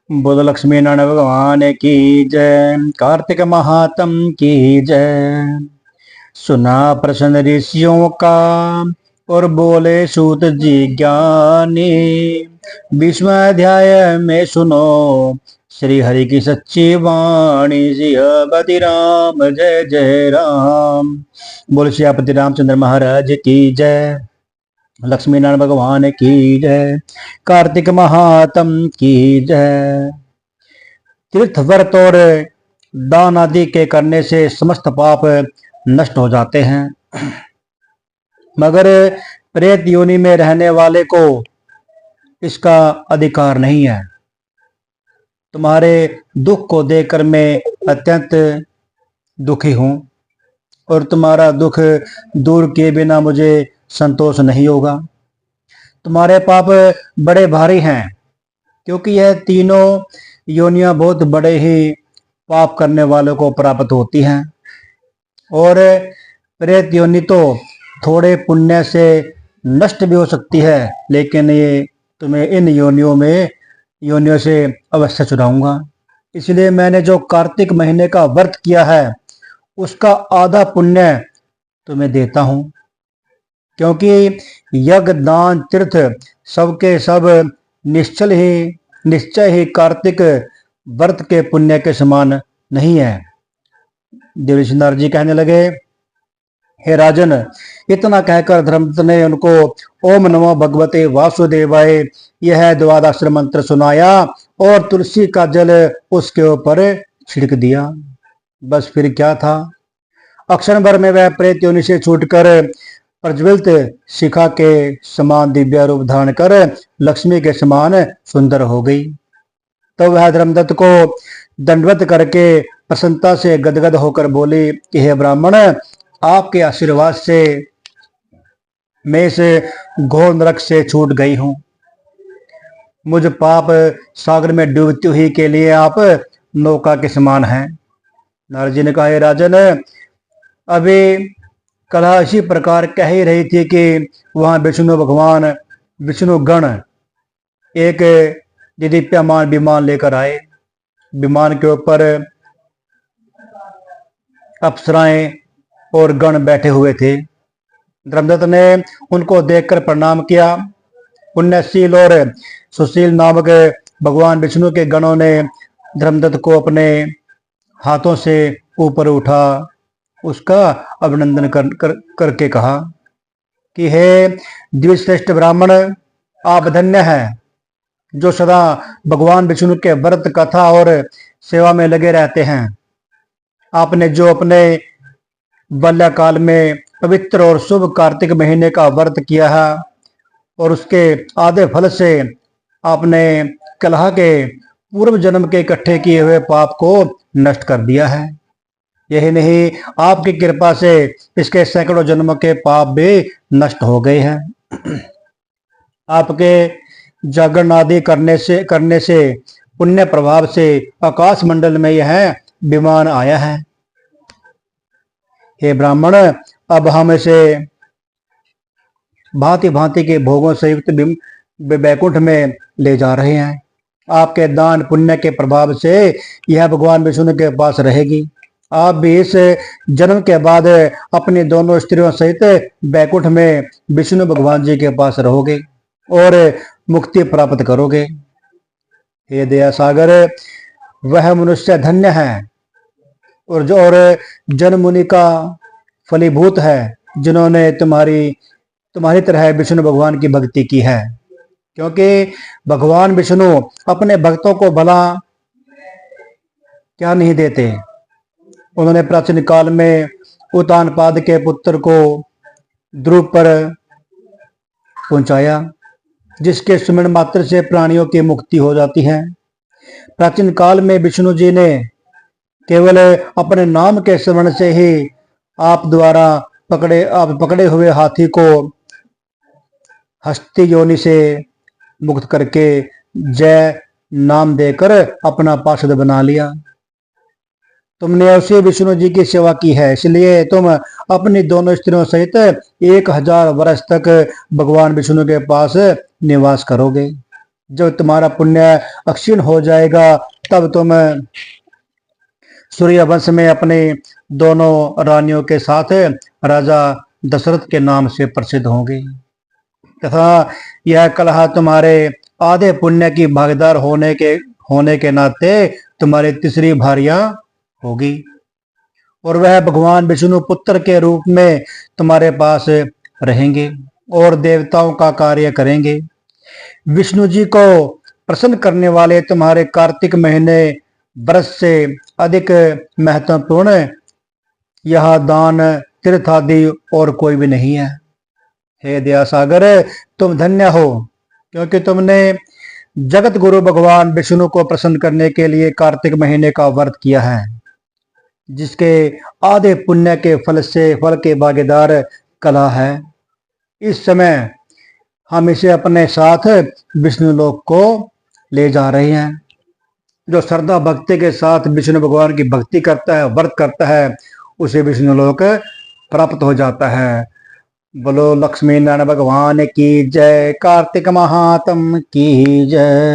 बुध लक्ष्मी नारायण भगवान की जय। कार्तिक महात्म की जय। सुना प्रश्न ऋषियों का और बोले सूत जी ज्ञानी। 20वां अध्याय में सुनो श्री हरि की सच्ची वाणी। सियापति राम जय जय राम। बोल सियापति रामचंद्र महाराज की जय। लक्ष्मी नारायण भगवान की जय। कार्तिक महात्म की जय। तीर्थ व्रत और दान आदि के करने से समस्त पाप नष्ट हो जाते हैं, मगर प्रेत योनि में रहने वाले को इसका अधिकार नहीं है। तुम्हारे दुख को देखकर मैं अत्यंत दुखी हूं और तुम्हारा दुख दूर किए बिना मुझे संतोष नहीं होगा। तुम्हारे पाप बड़े भारी हैं, क्योंकि यह तीनों योनियां बहुत बड़े ही पाप करने वालों को प्राप्त होती हैं, और प्रेत योनि तो थोड़े पुण्य से नष्ट भी हो सकती है, लेकिन ये तुम्हें इन योनियों से अवश्य छुड़ाऊंगा। इसलिए मैंने जो कार्तिक महीने का व्रत किया है उसका आधा पुण्य तुम्हें देता हूं, क्योंकि यज्ञ दान तीर्थ सबके सब निश्चय ही कार्तिक व्रत के पुण्य के समान नहीं है। देवऋषि नारद जी कहने लगे, हे राजन, इतना कहकर धर्मदत्त ने उनको ओम नमो भगवते वासुदेवाय यह द्वादश मंत्र सुनाया और तुलसी का जल उसके ऊपर छिड़क दिया। बस फिर क्या था, अक्षण भर में वह प्रेत योनि से छूटकर प्रज्वलित शिखा के समान दिव्य रूप धारण कर लक्ष्मी के समान सुंदर हो गई। तो वह धर्मदत्त को दंडवत करके प्रसन्नता से गदगद होकर बोली कि हे ब्राह्मण, आपके आशीर्वाद से मैं इस घोर नरक से छूट गई हूं। मुझ पाप सागर में डूबती हुई के लिए आप नौका के समान हैं। नारद जी ने कहा, हे राजन, अभी कला इसी प्रकार कह ही रही थी कि वहां विष्णु गण एक दिव्यमान विमान लेकर आए। विमान के ऊपर अप्सराएं और गण बैठे हुए थे। धर्मदत्त ने उनको देखकर प्रणाम किया। पुण्यशील और सुशील नामक भगवान विष्णु के गणों ने धर्मदत्त को अपने हाथों से ऊपर उठा उसका अभिनंदन करके कहा कि हे द्विश्रेष्ठ ब्राह्मण, आप धन्य हैं जो सदा भगवान विष्णु के व्रत कथा और सेवा में लगे रहते हैं। आपने जो अपने बाल्यकाल में पवित्र और शुभ कार्तिक महीने का व्रत किया है और उसके आधे फल से आपने कलह के पूर्व जन्म के इकट्ठे किए हुए पाप को नष्ट कर दिया है। यही नहीं, आपकी कृपा से इसके सैकड़ों जन्मों के पाप भी नष्ट हो गए हैं। आपके जागरण आदि करने से पुण्य प्रभाव से आकाश मंडल में यह विमान आया है। हे ब्राह्मण, अब हम इसे भांति भांति के भोगों से युक्त बैकुंठ में ले जा रहे हैं। आपके दान पुण्य के प्रभाव से यह भगवान विष्णु के पास रहेगी। आप भी इस जन्म के बाद अपनी दोनों स्त्रियों सहित बैकुंठ में विष्णु भगवान जी के पास रहोगे और मुक्ति प्राप्त करोगे। हे दया सागर, वह मनुष्य धन्य है और जन मुनि का फलीभूत है जिन्होंने तुम्हारी तरह विष्णु भगवान की भक्ति की है, क्योंकि भगवान विष्णु अपने भक्तों को भला क्या नहीं देते। उन्होंने प्राचीन काल में उत्तानपाद के पुत्र को ध्रुव पर पहुंचाया, जिसके सुमन मात्र से प्राणियों की मुक्ति हो जाती है। प्राचीन काल में विष्णु जी ने केवल अपने नाम के स्मरण से ही आप पकड़े हुए हाथी को हस्ती योनि से मुक्त करके जय नाम देकर अपना पार्षद बना लिया। तुमने उसी विष्णु जी की सेवा की है, इसलिए तुम अपनी दोनों स्त्रियों सहित 1000 वर्ष तक भगवान विष्णु के पास निवास करोगे। जब तुम्हारा पुण्य अक्षीण हो जाएगा तब तुम सूर्य वंश में अपने दोनों रानियों के साथ राजा दशरथ के नाम से प्रसिद्ध होंगे, तथा यह कलह तुम्हारे आधे पुण्य की भागीदार होने के नाते तुम्हारी तीसरी भार्या होगी, और वह भगवान विष्णु पुत्र के रूप में तुम्हारे पास रहेंगे और देवताओं का कार्य करेंगे। विष्णु जी को प्रसन्न करने वाले तुम्हारे कार्तिक महीने वर्ष से अधिक महत्वपूर्ण यह दान तीर्थ आदि और कोई भी नहीं है। हे दया सागर, तुम धन्य हो, क्योंकि तुमने जगत गुरु भगवान विष्णु को प्रसन्न करने के लिए कार्तिक महीने का व्रत किया है, जिसके आधे पुण्य के फल के भागीदार कला है। इस समय हम इसे अपने साथ विष्णु लोक को ले जा रहे हैं। जो श्रद्धा भक्ति के साथ विष्णु भगवान की भक्ति करता है, व्रत करता है, उसे विष्णु लोक प्राप्त हो जाता है। बोलो लक्ष्मी नारायण भगवान की जय, कार्तिक महात्म की जय।